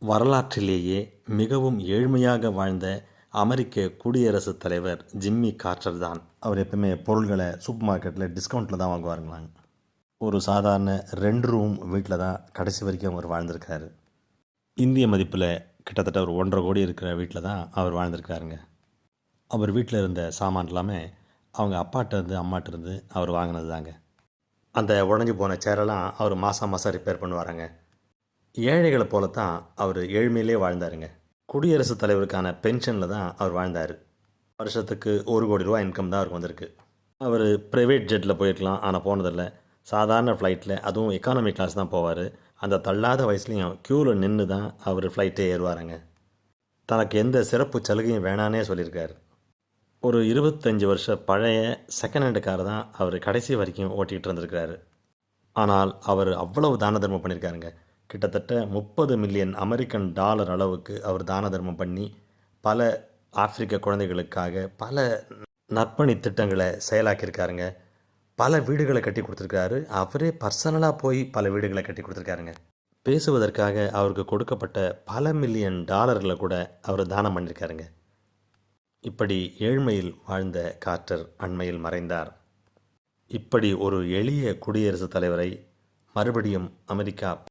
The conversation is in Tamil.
வரலாற்றிலேயே மிகவும் ஏழ்மையாக வாழ்ந்த அமெரிக்க குடியரசுத் தலைவர் ஜிம்மி கார்ட்டர் தான். அவர் எப்பவுமே பொருள்களை சூப்பர் மார்க்கெட்டில் டிஸ்கவுண்ட்டில் தான் வாங்குவாருங்களாங்க. ஒரு சாதாரண 2 ரூம் வீட்டில் தான் கடைசி வரைக்கும் அவர் வாழ்ந்திருக்காரு. இந்திய மதிப்பில் கிட்டத்தட்ட ஒரு 1.5 கோடி இருக்கிற வீட்டில் தான் அவர் வாழ்ந்திருக்காருங்க. அவர் வீட்டில் இருந்த சாமான் எல்லாமே அவங்க அப்பாட்டேருந்து அம்மாட்டேருந்து அவர் வாங்கினது தாங்க. அந்த உடஞ்சி போன சேரெல்லாம் அவர் மாதம் மாதம் ரிப்பேர் பண்ணுவாராங்க. ஏழைகளை போல தான் அவர் ஏழ்மையிலே வாழ்ந்தாருங்க. குடியரசுத் தலைவருக்கான பென்ஷனில் தான் அவர் வாழ்ந்தார். வருஷத்துக்கு 1 கோடி ரூபா இன்கம் தான் அவருக்கு வந்திருக்கு. அவர் ப்ரைவேட் ஜெட்டில் போயிருக்கலாம், ஆனால் போனதில்லை. சாதாரண ஃப்ளைட்டில், அதுவும் எக்கானமி கிளாஸ் தான் போவார். அந்த தள்ளாத வயசுலேயும் க்யூவில் நின்று தான் அவர் ஃப்ளைட்டே ஏறுவாருங்க. தனக்கு எந்த சிறப்பு சலுகையும் வேணானே சொல்லியிருக்காரு. ஒரு 25 வருஷ பழைய செகண்ட் ஹேண்டு காரை தான் அவர் கடைசி வரைக்கும் ஓட்டிகிட்டு இருந்திருக்கிறாரு. ஆனால் அவர் அவ்வளவு தான தர்மம் பண்ணியிருக்காருங்க. கிட்டத்தட்ட 30 மில்லியன் அமெரிக்கன் டாலர் அளவுக்கு அவர் தான தர்மம் பண்ணி பல ஆப்பிரிக்க குழந்தைகளுக்காக பல நற்பணி திட்டங்களை செயலாக்கியிருக்காருங்க. பல வீடுகளை கட்டி கொடுத்துருக்காரு. அவரே பர்சனலாக போய் பல வீடுகளை கட்டி கொடுத்துருக்காருங்க. பேசுவதற்காக அவருக்கு கொடுக்கப்பட்ட பல மில்லியன் டாலர்களை கூட அவர் தானம் பண்ணியிருக்காருங்க. இப்படி ஏழ்மையில் வாழ்ந்த கார்ட்டர் அண்மையில் மறைந்தார். இப்படி ஒரு எளிய குடியரசுத் தலைவரை மறுபடியும் அமெரிக்கா